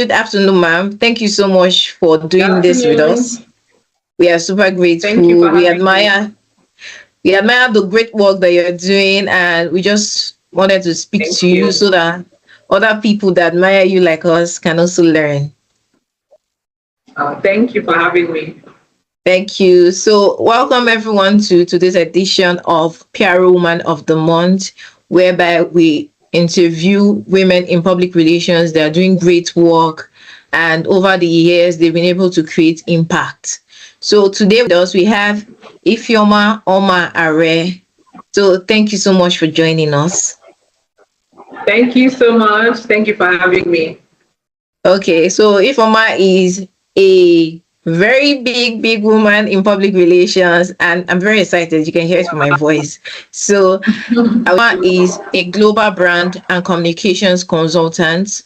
Good afternoon, ma'am. Thank you so much for doing this with us. We are super grateful. Thank you for having me. We admire the great work that you're doing, and we just wanted to speak to you so that other people that admire you like us can also learn. Thank you for having me. Thank you. So welcome everyone to today's edition of PR Woman of the Month, whereby we interview women in public relations. They are doing great work, and over the years, they've been able to create impact. So today with us, we have Ifeoma Oma Areh. So thank you so much for joining us. Thank you so much. Thank you for having me. Okay, so Ifeoma is a very big woman in public relations, and I'm very excited. You can hear it from my voice. So Ifeoma is a global brand and communications consultant,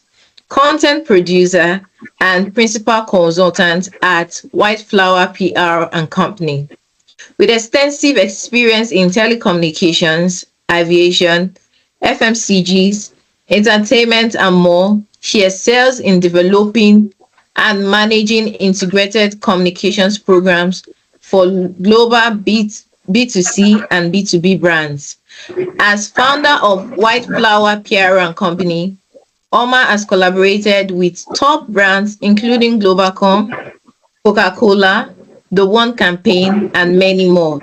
content producer, and principal consultant at WildFlower PR Company. With extensive experience in telecommunications, aviation, FMCGs, entertainment, and more, she excels in developing and managing integrated communications programs for global B2C and B2B brands. As founder of WildFlower PR Company, Oma has collaborated with top brands including Globacom, Coca-Cola, The One Campaign, and many more.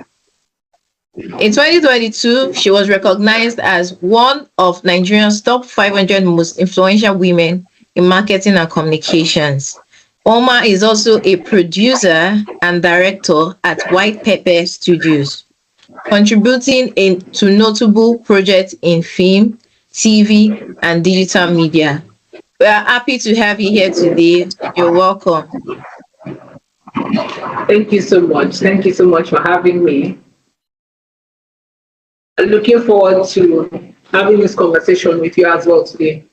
In 2022, she was recognized as one of Nigeria's top 500 most influential women in marketing and communications. Oma is also a producer and director at WildPepper Studios, contributing to notable projects in film, TV, and digital media. We are happy to have you here today. You're welcome. Thank you so much. Thank you so much for having me. I'm looking forward to having this conversation with you as well today.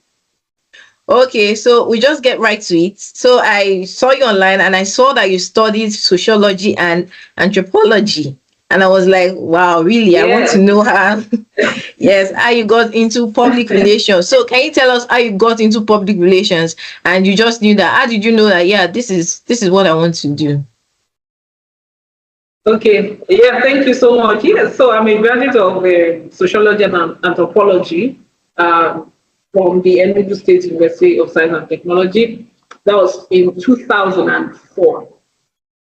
Okay, so we just get right to it. So I saw you online and I saw that you studied sociology and anthropology. And I was like, wow, really? Yeah. I want to know how, yes, how you got into public relations. So can you tell us how you got into public relations and you just knew that? How did you know that, yeah, this is what I want to do? Okay, yeah, thank you so much. Yes, so I'm a graduate of sociology and anthropology from the Enugu State University of Science and Technology. That was in 2004.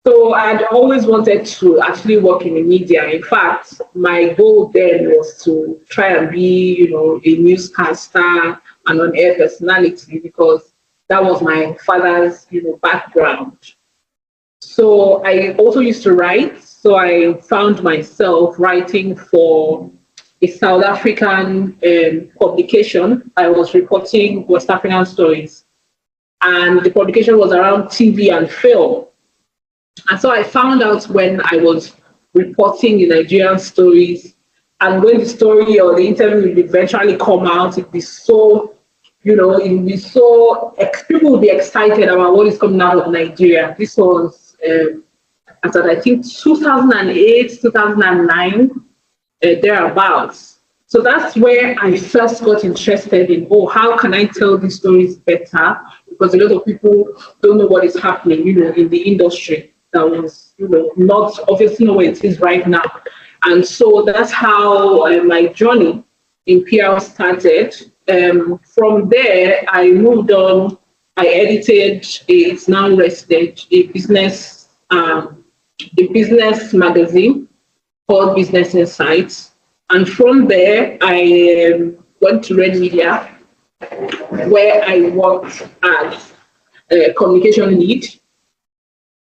So I'd always wanted to actually work in the media. In fact, my goal then was to try and be, a newscaster and on-air personality because that was my father's, background. So I also used to write. So I found myself writing for a South African publication. I was reporting West African stories. And the publication was around TV and film. And so I found out when I was reporting the Nigerian stories, and when the story or the interview would eventually come out, it'd be so, people would be excited about what is coming out of Nigeria. This was, I think 2008, 2009, thereabouts. So that's where I first got interested in, how can I tell these stories better? Because a lot of people don't know what is happening, in the industry. That was, not obviously not where it is right now. And so that's how my journey in PR started. From there, I moved on. I edited, it's now rested, a business magazine called Business Insights. And from there, I went to Red Media, where I worked as a communication lead.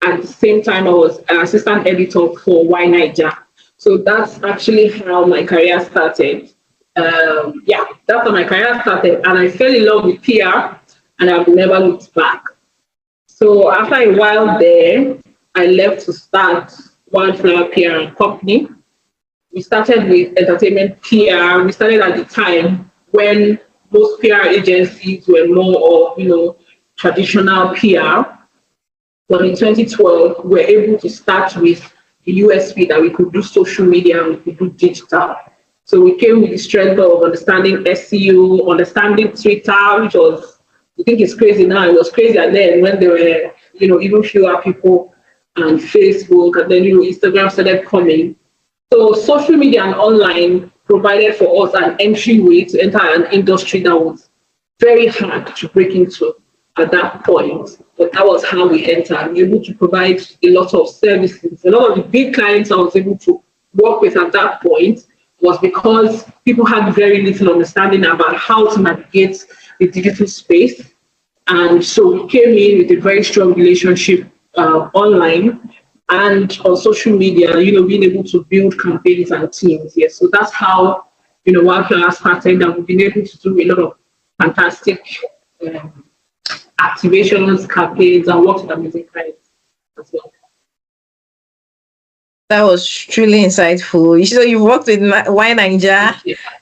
At the same time, I was an assistant editor for Y Niger. So that's actually how my career started. That's how my career started. And I fell in love with PR, and I've never looked back. So after a while there, I left to start WildFlower PR Company. We started with entertainment PR. We started at the time when most PR agencies were more of, traditional PR. But in 2012, we were able to start with the USP that we could do social media and we could do digital. So we came with the strength of understanding SEO, understanding Twitter, which was You think it's crazy now. It was crazier then when there were, even fewer people and Facebook, and then, Instagram started coming. So social media and online provided for us an entryway to enter an industry that was very hard to break into at that point. But that was how we entered. We were able to provide a lot of services. A lot of the big clients I was able to work with at that point was because people had very little understanding about how to navigate the digital space. And so we came in with a very strong relationship online and on social media, being able to build campaigns and teams. Yes, so that's how, WildFlower started, and we've been able to do a lot of fantastic activations, campaigns, and work with amazing clients as well. That was truly insightful. So you worked with Wine Ninja,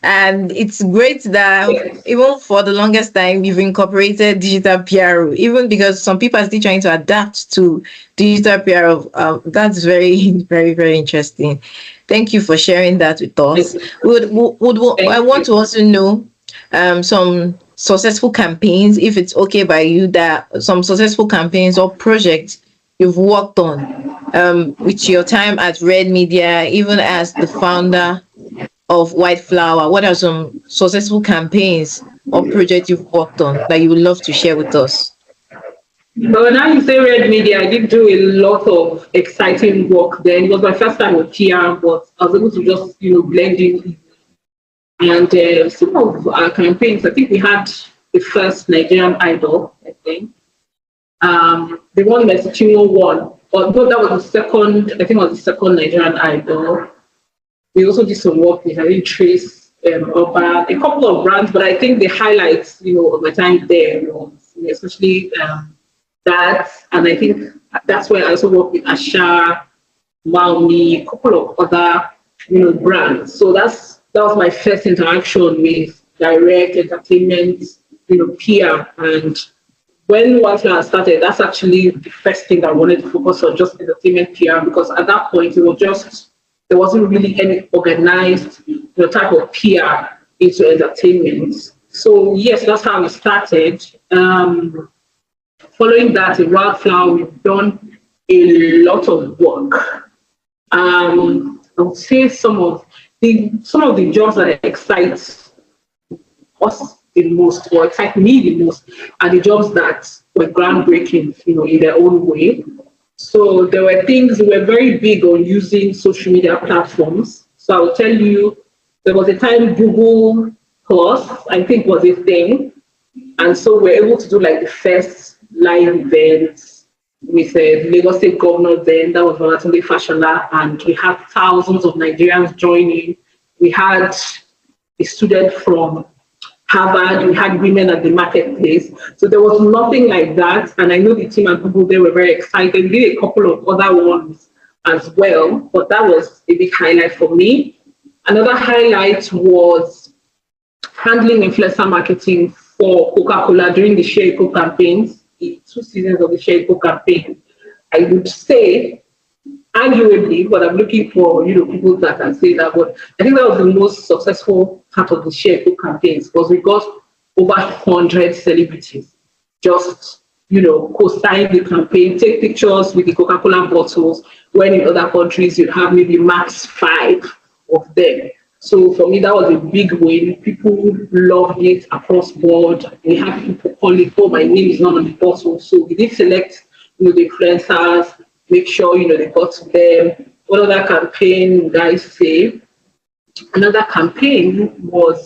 and it's great that even for the longest time you've incorporated digital PR, even because some people are still trying to adapt to digital PR. That's very, very, very interesting. Thank you for sharing that with us. I want to also know some successful campaigns, if it's okay by you, that some successful campaigns or projects you've worked on with your time at Red Media, even as the founder of WildFlower. What are some successful campaigns or projects you've worked on that you would love to share with us? Well, now you say Red Media, I did do a lot of exciting work then. It was my first time with PR, but I was able to just, blend in. And some of our campaigns, I think we had the first Nigerian Idol, I think. The one Mesutimo won, although that was the second, I think it was the second Nigerian Idol. We also did some work with, I think, Trace, Oba, a couple of brands, but I think the highlights, of my time there was especially that, and I think that's where I also worked with Asha, Maumi, a couple of other, brands. So that was my first interaction with direct entertainment, PR. And when WildFlower started, that's actually the first thing I wanted to focus on, just entertainment PR, because at that point there wasn't really any organized type of PR into entertainment. So yes, that's how we started. Following that, in WildFlower, we've done a lot of work. I would say some of the jobs that excite us the most, or excite me the most, are the jobs that were groundbreaking, in their own way. So there were things, we were very big on using social media platforms. So I'll tell you, there was a time Google Plus, I think, was a thing. And so we're able to do like the first live events with the Lagos State Governor then, that was Olatunde Fashola, and we had thousands of Nigerians joining. We had a student from Harvard, we had women at the marketplace. So there was nothing like that. And I know the team at Google, they were very excited. We did a couple of other ones as well, but that was a big highlight for me. Another highlight was handling influencer marketing for Coca-Cola during the Share Eco campaigns, the 2 seasons of the Share Eco campaign. I would say, arguably, but I'm looking for people that can say that, but I think that was the most successful part of the Share Eco campaigns, because we got over 100 celebrities just co-sign the campaign, take pictures with the Coca-Cola bottles, when in other countries you'd have maybe max 5 of them. So for me, that was a big win. People loved it across board. We had people calling, "Oh, my name is not on the bottle." So we did select the influencers, make sure they got to them. What other campaign would I say? Another campaign was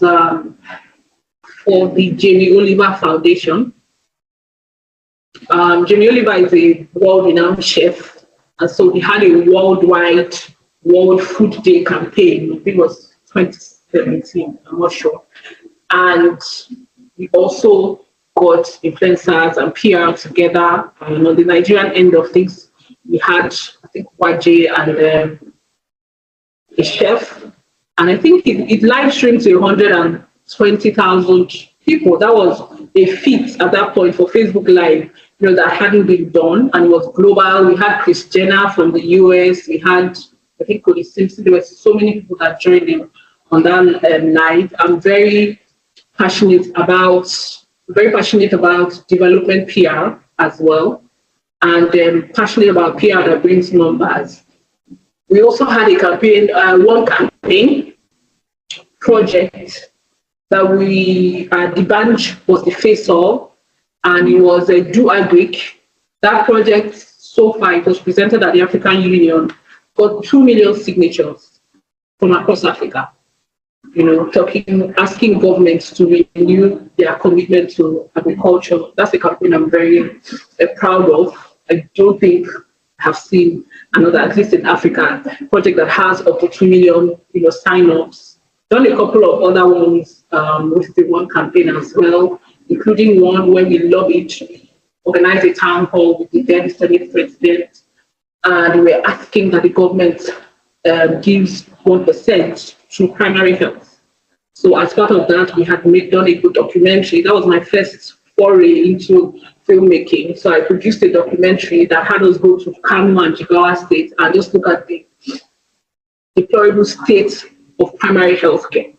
for the Jamie Oliver Foundation. Jamie Oliver is a world-renowned chef, and so we had a worldwide World Food Day campaign. I think it was 2017, I'm not sure. And we also got influencers and PR together. And on the Nigerian end of things, we had, I think, Waje and a chef. And I think it live streamed to 120,000 people. That was a feat at that point for Facebook Live, that hadn't been done, and it was global. We had Chris Jenner from the US. We had, I think, Cody Simpson. There were so many people that joined in on that night. I'm very passionate about very passionate about development PR as well, and passionate about PR that brings numbers. We also had a campaign, one campaign project that the bunch was the face of, and it was a Do Agric. That project, so far, it was presented at the African Union, got 2 million signatures from across Africa. Asking governments to renew their commitment to agriculture. That's a campaign I'm very proud of. I don't think I've seen another, at least in Africa, project that has up to 2 million, sign-ups. Done a couple of other ones with the one campaign as well, including one where we lobbied to organize a town hall with the then Senate president, and we were asking that the government gives 1% to primary health. So as part of that, we had done a good documentary. That was my first foray into filmmaking. So I produced a documentary that had us go to Kano and Jigawa State and just look at the deplorable state of primary health care.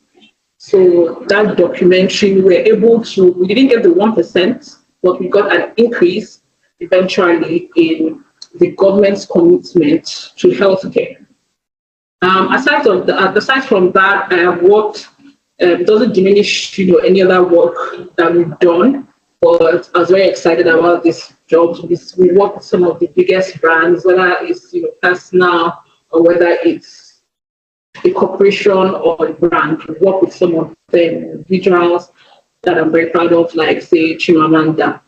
So that documentary, we didn't get the 1%, but we got an increase eventually in the government's commitment to healthcare. Aside from that, I have worked. It doesn't diminish, any other work that we've done, but I was very excited about this job. We work with some of the biggest brands, whether it's personal or whether it's a corporation or a brand. We work with some of the individuals that I'm very proud of, like say Chimamanda.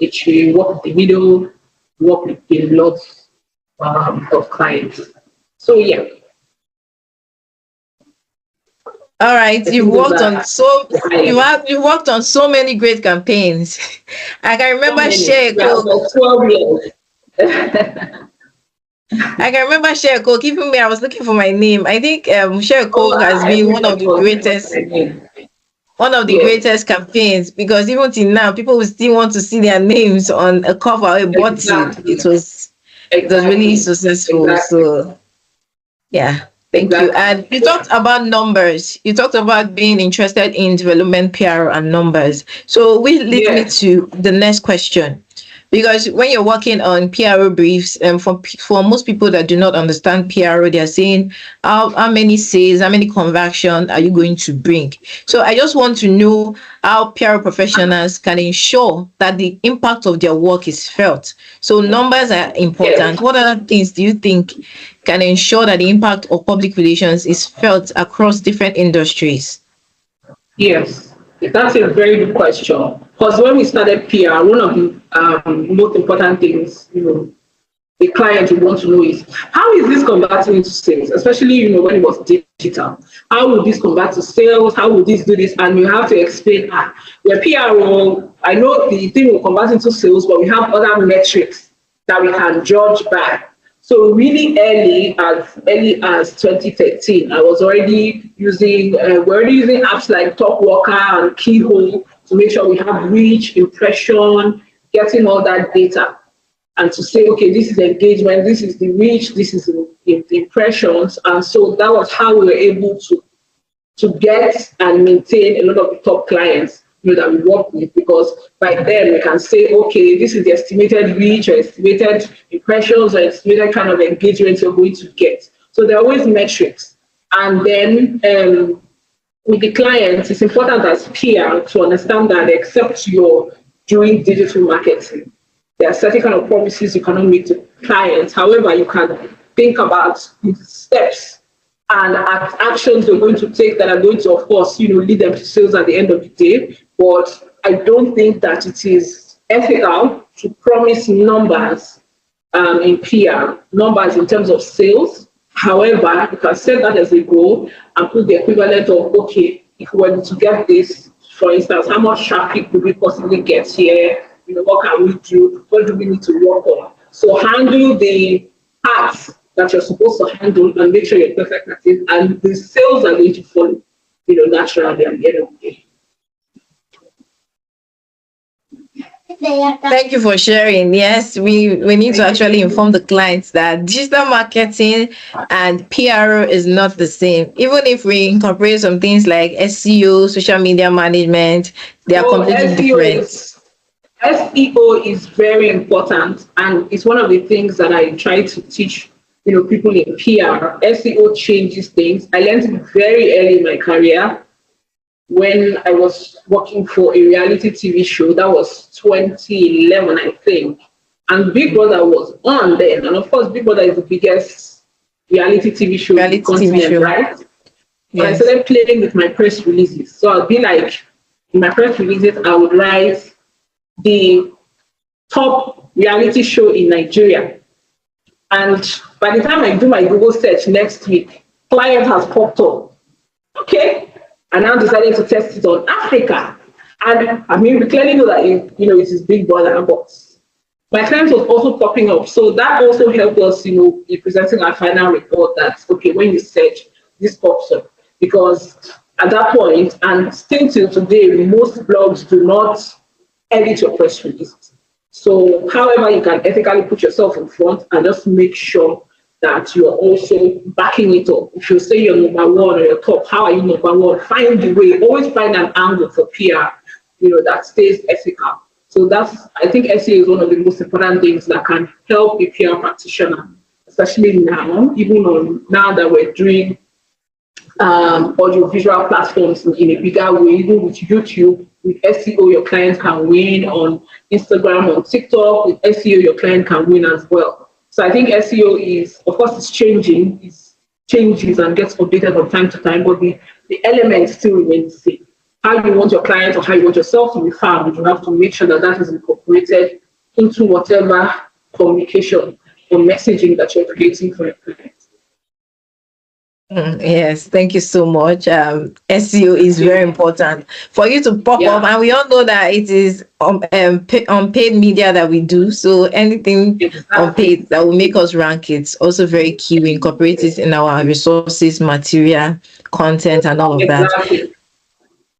We work with the widow, work with a lot of clients. So yeah. All right, you've worked on so many great campaigns. I can remember Share Coke. 12 years. I can remember Share Coke. Even me, I was looking for my name. I think Share Coke has been one of the greatest campaigns, because even till now, people will still want to see their names on a cover or a bottle. Exactly. It was really successful. Exactly. So yeah. Thank you. And you talked about numbers. You talked about being interested in development PR and numbers. So which leads me to the next question. Because when you're working on PRO briefs, and for most people that do not understand PRO, they're saying, how many sales, how many conversions are you going to bring? So I just want to know how PRO professionals can ensure that the impact of their work is felt. So numbers are important. What other things do you think can ensure that the impact of public relations is felt across different industries? Yes, that's a very good question. Because when we started PR, one of the most important things, the client would want to know is, how is this converting into sales? Especially, when it was digital. How will this convert to sales? How will this do this? And you have to explain, we're PR, I know the thing will convert into sales, but we have other metrics that we can judge by. So really early as 2013, I was already using, we're already using apps like Talkwalker and Keyhole to make sure we have reach, impression, getting all that data, and to say, okay, this is engagement, this is the reach, this is the impressions. And so that was how we were able to get and maintain a lot of the top clients that we work with, because by then we can say, okay, this is the estimated reach or estimated impressions or estimated kind of engagement you're going to get. So there are always metrics. And then with the clients, it's important as PR to understand that except you're doing digital marketing, there are certain kind of promises you cannot make to clients. However, you can think about the steps and actions you're going to take that are going to, of course, lead them to sales at the end of the day. But I don't think that it is ethical to promise numbers in PR, numbers in terms of sales. However, you can set that as a goal and put the equivalent of, okay, if we were to get this, for instance, how much traffic could we possibly get here? What can we do? What do we need to work on? So handle the parts that you're supposed to handle and make sure you're perfect at it. And the sales are going to follow, naturally at the end of the day. Thank you for sharing. Yes, we need to actually inform the clients that digital marketing and PR is not the same. Even if we incorporate some things like SEO, social media management, they are Oh, completely different. SEO is very important, and it's one of the things that I try to teach, people in PR. SEO changes things. I learned it very early in my career when I was working for a reality TV show. That was 2011, I think. And Big Brother was on then. And of course, Big Brother is the biggest reality TV show in the Reality TV continent, show. right? But I Yes. started playing with my press releases. So I'd be like, in my press releases, I would write the top reality show in Nigeria. And by the time I do my Google search next week, client has popped up. Okay. And I'm deciding to test it on Africa. And I mean, we clearly know that it is Big Brother, but my client was also popping up. So that also helped us, in presenting our final report that, okay, when you search, this pops up. Because at that point, and still till today, most blogs do not edit your press releases. So, however, you can ethically put yourself in front and just make sure that you're also backing it up. If you say you're number one or you're top, how are you number one? Find the way, always find an angle for PR, that stays ethical. So I think SEO is one of the most important things that can help a PR practitioner, especially now, even now that we're doing audiovisual platforms in a bigger way, even with YouTube. With SEO, your clients can win on Instagram, on TikTok. With SEO, your client can win as well. So I think SEO is, of course, it's changing. It changes and gets updated from time to time, but the elements still remain the same. How you want your client or how you want yourself to be found, you have to make sure that that is incorporated into whatever communication or messaging that you're creating for your client. Yes, thank you so much. SEO is very important for you to pop up, Yeah, and we all know that it is on paid media that we do. So anything on exactly. paid that will make us rank, it's also very key. We incorporate it in our resources, material, content, and all of that. Exactly.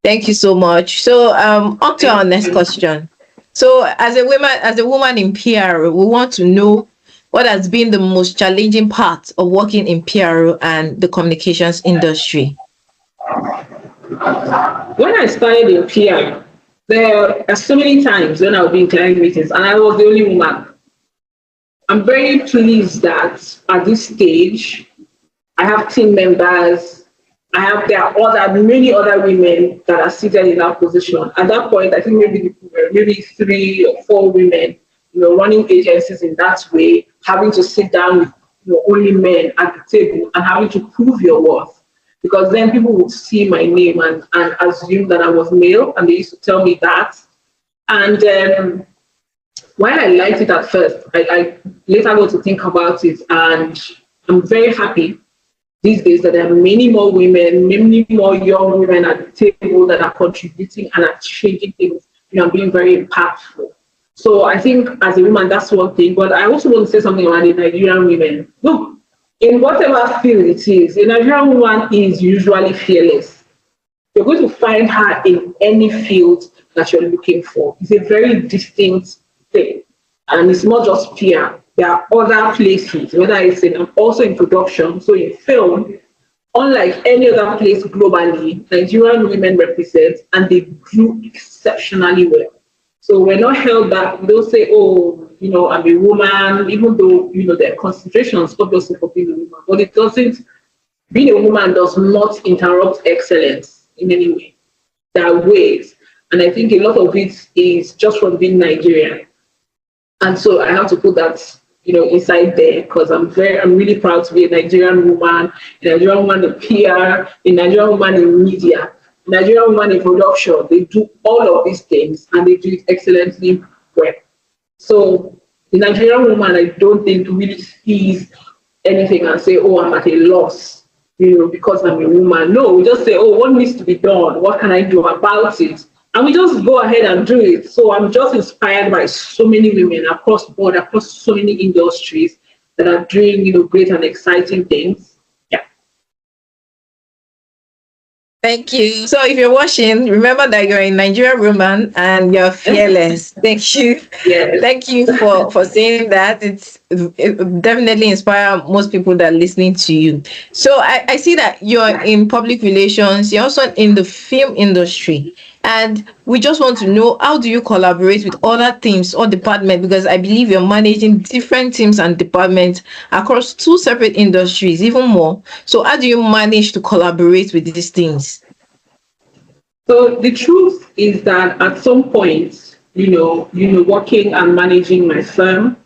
Thank you so much. So on to our Thank next you. question. So as a woman in PR, we want to know what has been the most challenging part of working in PR and the communications industry. When I started in PR, there are so many times when I would be in client meetings and I was the only woman. I'm very pleased that at this stage, I have team members. There are many other women that are seated in that position. At that point, I think maybe 3 or 4 women, running agencies in that way, having to sit down with only men at the table and having to prove your worth. Because then people would see my name and assume that I was male, and they used to tell me that. And while I liked it at first, I later got to think about it, and I'm very happy these days that there are many more women, many more young women at the table that are contributing and are changing things, being very impactful. So I think as a woman, that's one thing. But I also want to say something about the Nigerian women. Look, in whatever field it is, a Nigerian woman is usually fearless. You're going to find her in any field that you're looking for. It's a very distinct thing. And it's not just PR. There are other places, whether it's also in production, so in film, unlike any other place globally, Nigerian women represent and they do exceptionally well. So we're not held back. We don't say, oh, I'm a woman, even though, there are considerations obviously for being a woman, but being a woman does not interrupt excellence in any way. There are ways. And I think a lot of it is just from being Nigerian. And so I have to put that, inside there because I'm really proud to be a Nigerian woman, a Nigerian woman in PR, a Nigerian woman in media, a Nigerian woman in production. They do all of these things and they do it excellently well. So the Nigerian woman, I don't think really sees anything and say, oh, I'm at a loss, because I'm a woman. No, we just say, oh, what needs to be done? What can I do about it? And we just go ahead and do it. So I'm just inspired by so many women across the board, across so many industries that are doing, great and exciting things. Yeah. Thank you. So if you're watching, remember that you're a Nigerian woman and you're fearless. Thank you. Yes. Thank you for saying that. It definitely inspire most people that are listening to you. So I see that you're in public relations, you're also in the film industry. And we just want to know, how do you collaborate with other teams or departments? Because I believe you're managing different teams and departments across two separate industries, even more. So how do you manage to collaborate with these things? So the truth is that at some point, working and managing my firm,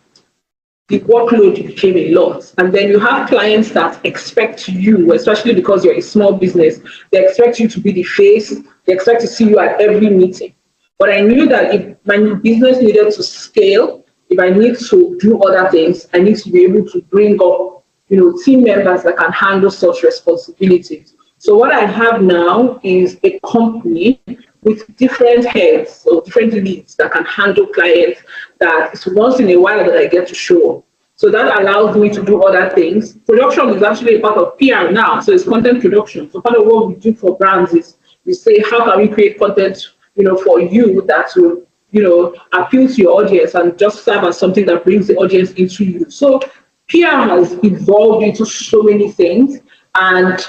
the workload became a lot. And then you have clients that expect you, especially because you're a small business, they expect you to be the face, they expect to see you at every meeting. But I knew that if my business needed to scale, if I need to do other things, I need to be able to bring up, team members that can handle such responsibilities. So what I have now is a company with different heads or different leads that can handle clients that it's once in a while that I get to show up. So that allows me to do other things. Production is actually a part of PR now, so it's content production. So part of what we do for brands is we say, how can we create content, for you that will, appeal to your audience and just serve as something that brings the audience into you. So PR has evolved into so many things, and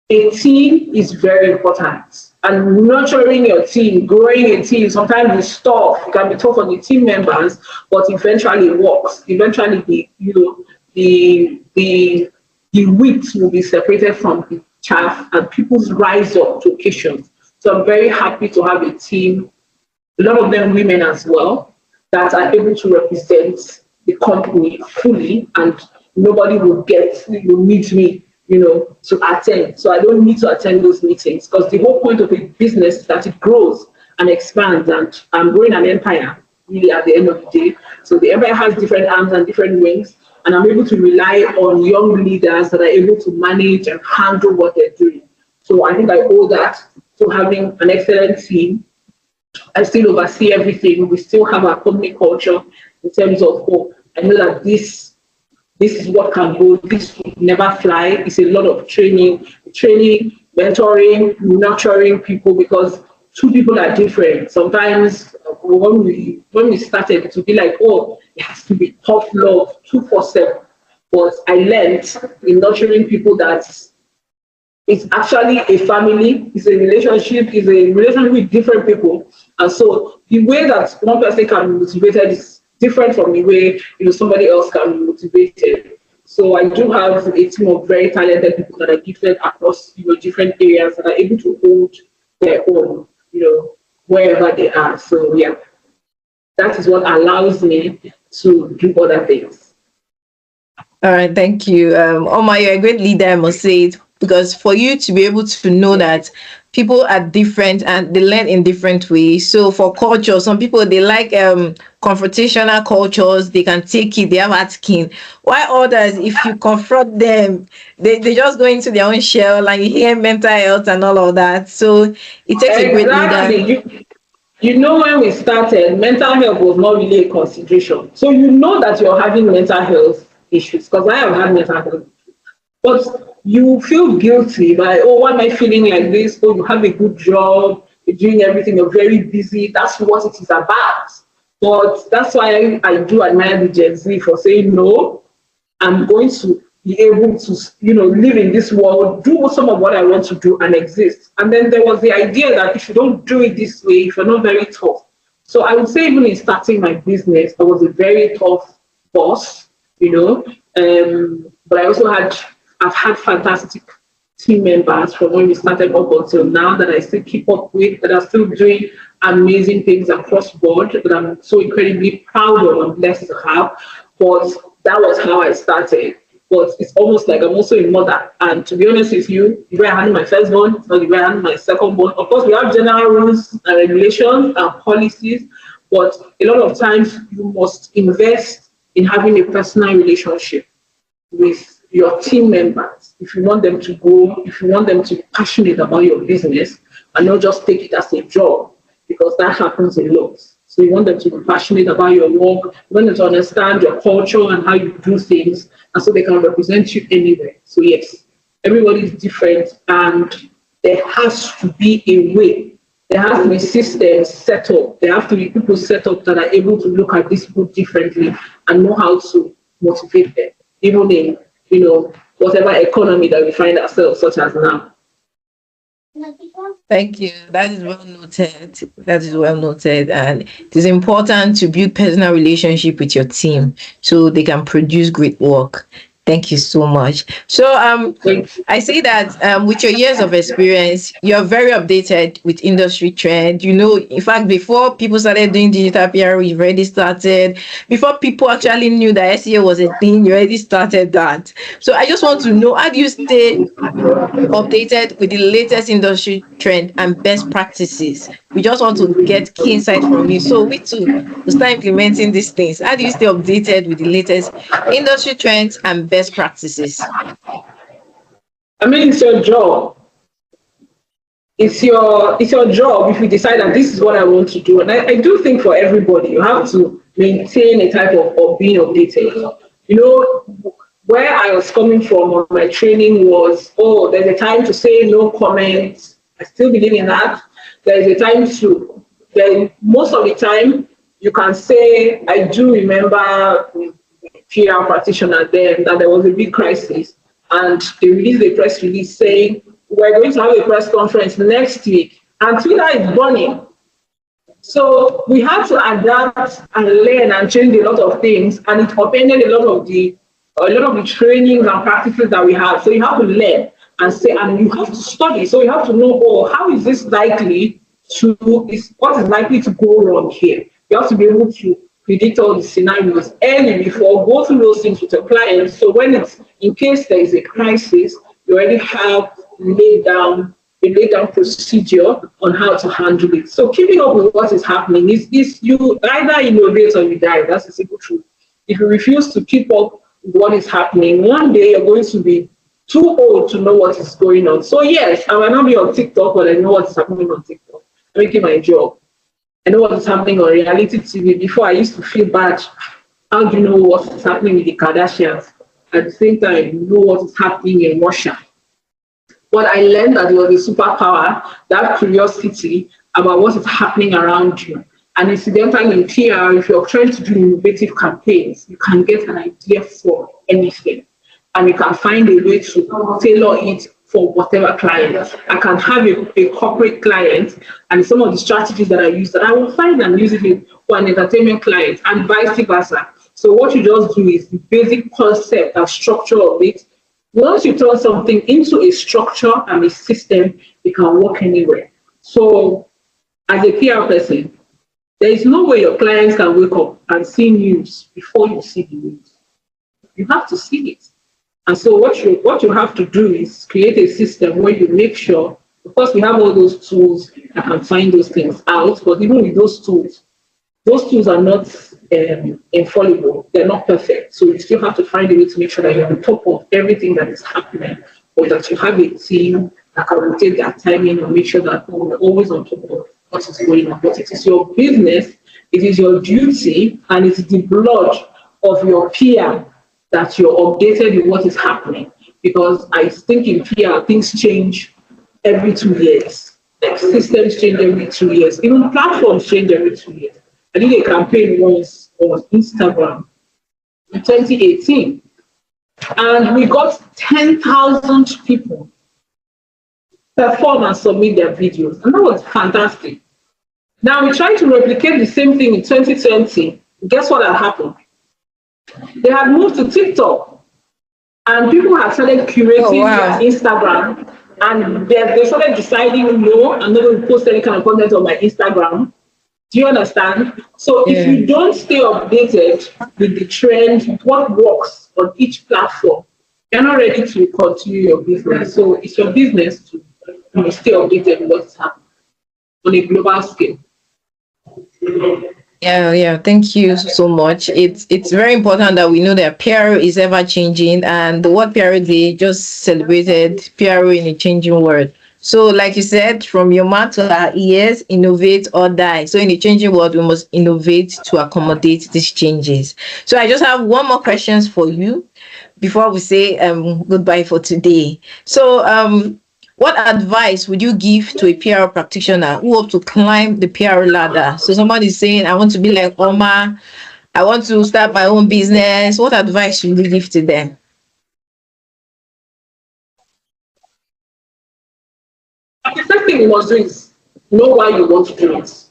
a team is very important. And nurturing your team, growing a team, sometimes it's tough. It can be tough on the team members, but eventually it works. Eventually, the wheat will be separated from the chaff, and people's rise up to occasions. So I'm very happy to have a team, a lot of them women as well, that are able to represent the company fully, and nobody will meet me, to attend. So I don't need to attend those meetings, because the whole point of a business is that it grows and expands, and I'm growing an empire really at the end of the day. So the empire has different arms and different wings, and I'm able to rely on young leaders that are able to manage and handle what they're doing. So I think I owe that to having an excellent team. I still oversee everything. We still have our company culture in terms of, I know that this is what can go, this will never fly. It's a lot of training, mentoring, nurturing people, because two people are different. Sometimes when we started, it would be like, it has to be tough love, 247. But I learned in nurturing people that it's actually a family, it's a relationship with different people. And so the way that one person can be motivated is different from the way somebody else can be motivated. So I do have a team of very talented people that are gifted across different areas that are able to hold their own, wherever they are. So yeah, that is what allows me to do other things. All right, thank you. Oma, you're a great leader, I must say it, because for you to be able to know that people are different and they learn in different ways. So for culture, some people, they like confrontational cultures, they can take it, they have hard skin. While others, if you confront them, they just go into their own shell, and you hear mental health and all of that. So it takes a great leader. When we started, mental health was not really a consideration. So that you're having mental health issues, because I have had mental health issues. But you feel guilty by, why am I feeling like this? You have a good job, you're doing everything, you're very busy. That's what it is about. But that's why I do admire the Gen Z for saying, no, I'm going to be able to, live in this world, do some of what I want to do and exist. And then there was the idea that if you don't do it this way, if you're not very tough. So I would say even in starting my business, I was a very tough boss, but I've had fantastic team members from when we started up until now that I still keep up with, that are still doing amazing things across board, that I'm so incredibly proud of and blessed to have. But that was how I started. But it's almost like I'm also a mother. And to be honest with you, the way I handle my firstborn, it's not the way I handle my secondborn. Of course, we have general rules and regulations and policies, but a lot of times you must invest in having a personal relationship with your team members if you want them to grow, if you want them to be passionate about your business and not just take it as a job, because that happens a lot. So you want them to be passionate about your work, you want them to understand your culture and how you do things, and so they can represent you anywhere. So yes, everybody is different, and there has to be a way. There has to be systems set up. There have to be people set up that are able to look at these people differently and know how to motivate them, even in, whatever economy that we find ourselves, such as now. Thank you. That is well noted. That is well noted. And it is important to build personal relationship with your team so they can produce great work. Thank you so much. So I see that with your years of experience, you're very updated with industry trend. In fact, before people started doing digital PR, you already started. Before people actually knew that SEO was a thing, you already started that. So I just want to know, how do you stay updated with the latest industry trend and best practices? We just want to get key insight from you. So we too will start implementing these things. How do you stay updated with the latest industry trends and best practices? I mean, it's your job. It's your job if you decide that this is what I want to do. And I do think for everybody, you have to maintain a type of being updated. Where I was coming from on my training was, there's a time to say no comments. I still believe in that. There's a time then most of the time you can say, I do remember PR practitioner then that there was a big crisis and they released a press release saying, we're going to have a press conference next week and Twitter is burning. So we had to adapt and learn and change a lot of things, and it upended a lot of the trainings and practices that we have. So you have to learn and you have to study. So you have to know, how is this likely what is likely to go wrong here? You have to be able to predict all the scenarios early before, go through those things with a client. So in case there is a crisis, you already have laid down procedure on how to handle it. So keeping up with what is happening is you either innovate or you die. That's the simple truth. If you refuse to keep up with what is happening, one day you're going to be too old to know what is going on. So yes, I might not be on TikTok, but I know what is happening on TikTok. I'm making my job. I know what is happening on reality TV. Before, I used to feel bad. How do you know what is happening with the Kardashians? At the same time, you know what is happening in Russia. But I learned that it was a superpower, that curiosity about what is happening around you. And incidentally in PR, if you're trying to do innovative campaigns, you can get an idea for anything. And you can find a way to tailor it for whatever client. I can have a corporate client, and some of the strategies that I use that I will find and use it for an entertainment client, and vice versa. So what you just do is the basic concept and structure of it. Once you turn something into a structure and a system, it can work anywhere. So as a PR person, there is no way your clients can wake up and see news before you see the news. You have to see it. And so what you have to do is create a system where you make sure, of course, we have all those tools that can find those things out, but even with those tools are not infallible. They're not perfect. So you still have to find a way to make sure that you're on top of everything that is happening, or that you have a team that can rotate their timing and make sure that we're always on top of what is going on. But it is your business, it is your duty, and it's the blood of your PR that you're updated with what is happening. Because I think in PR, things change every 2 years. Like systems change every 2 years. Even platforms change every 2 years. I did a campaign once on Instagram in 2018, and we got 10,000 people perform and submit their videos, and that was fantastic. Now we tried to replicate the same thing in 2020. Guess what had happened? They had moved to TikTok, and people had started curating their Instagram, and they started deciding, no, I'm not going to post any kind of content on my Instagram. Do you understand? So if you don't stay updated with the trend, what works on each platform, you're not ready to continue your business. So it's your business to stay updated with what's happening on a global scale. Yeah. Thank you so much. It's very important that we know that PR is ever changing, and what PR Day just celebrated PR in a changing world. So, like you said, from your mouth to our ears, innovate or die. So, in a changing world, we must innovate to accommodate these changes. So, I just have one more questions for you before we say goodbye for today. So, what advice would you give to a PR practitioner who wants to climb the PR ladder? So someone is saying, I want to be like Oma, I want to start my own business. What advice would you give to them? The first thing you must do is know why you want to do it.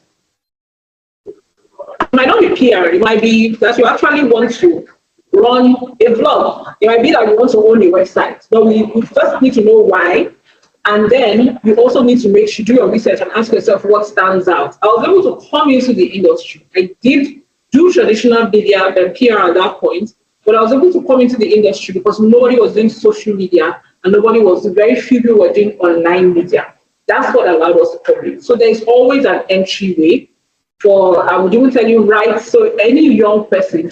It might not be PR, it might be that you actually want to run a vlog. It might be that you want to own a website. But we first need to know why. And then you also need to make sure, do your research and ask yourself what stands out. I was able to come into the industry. I did do traditional media and PR at that point, but I was able to come into the industry because nobody was doing social media and very few people were doing online media. That's what allowed us to come in. So there's always an entryway for, I would even tell you, right? So any young person,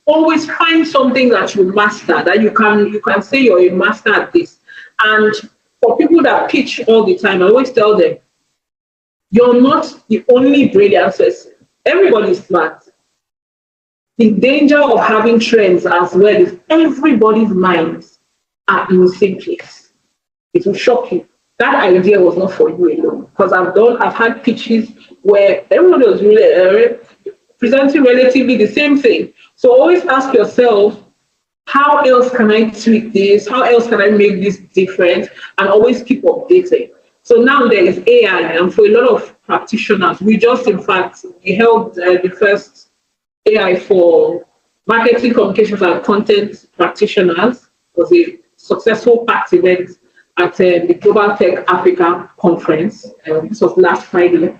always find something that you master, that you can say you're a master at this. And for people that pitch all the time, I always tell them, you're not the only brilliant person. Everybody's smart. The danger of having trends as well is everybody's minds are in the same place. It will shock you. That idea was not for you alone. Because I've had pitches where everybody was really presenting relatively the same thing. So always ask yourself, how else can I tweak this? How else can I make this different? And always keep updating. So now there is AI, and for a lot of practitioners, we held the first AI for marketing, communications, and content practitioners. It was a successful packed event at the Global Tech Africa conference. This was last Friday.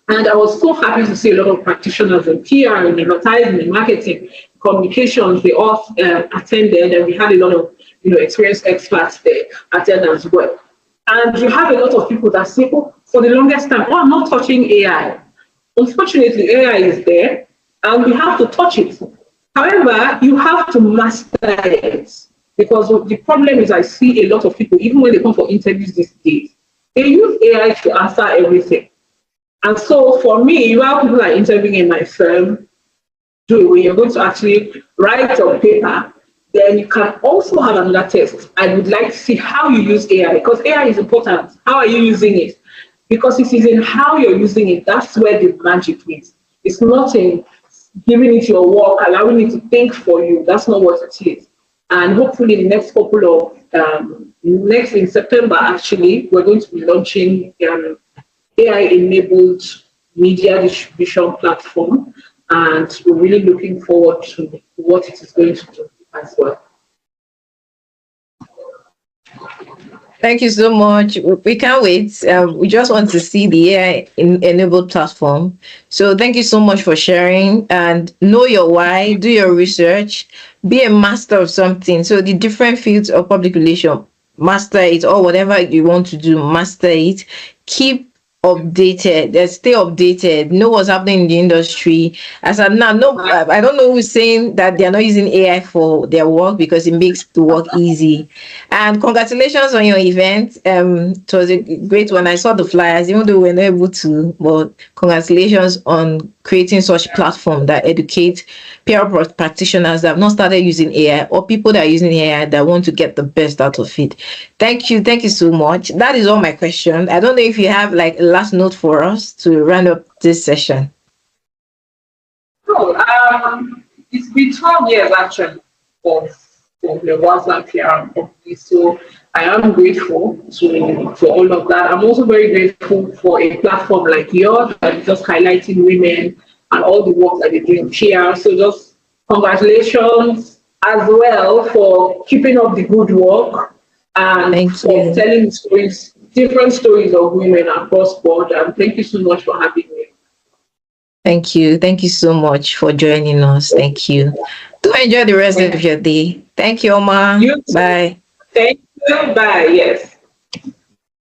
And I was so happy to see a lot of practitioners in PR, in advertising, in marketing, communications. They all attended, and we had a lot of experienced experts there attend as well. And you have a lot of people that say, oh, for the longest time, oh, I'm not touching AI. Unfortunately, AI is there, and we have to touch it. However, you have to master it. Because the problem is I see a lot of people, even when they come for interviews these days, they use AI to answer everything. And so for me, while people are interviewing in my firm, when you're going to actually write on paper, then you can also have another test. I would like to see how you use AI, because AI is important. How are you using it? Because it is in how you're using it, that's where the magic is. It's not in giving it your work, allowing it to think for you. That's not what it is. And hopefully the next couple of, in September, actually, we're going to be launching AI-enabled media distribution platform. And we're really looking forward to what it is going to do as well. Thank you so much. We can't wait. We just want to see the AI-enabled platform. So thank you so much for sharing, and know your why, do your research, be a master of something. So the different fields of public relations, master it, or whatever you want to do, master it. Keep updated, stay updated, know what's happening in the industry. As of now, I don't know who's saying that they're not using AI for their work because it makes the work easy. And congratulations on your event. It was a great one. I saw the flyers, even though we were not able to, but congratulations on creating such platform that educate PR practitioners that have not started using AI, or people that are using AI that want to get the best out of it. Thank you so much. That is all my questions. I don't know if you have like a last note for us to round up this session. It's been 12 years actually of the WildFlower PR Company, so I am grateful for all of that. I'm also very grateful for a platform like yours that is just highlighting women and all the work that they do in PR. So just congratulations as well for keeping up the good work and for telling stories, different stories of women across board. And thank you so much for having me. Thank you. Thank you so much for joining us. Thank you. Do enjoy the rest of your day. Thank you, Oma. You too. Bye. Thank you. Bye. Yes.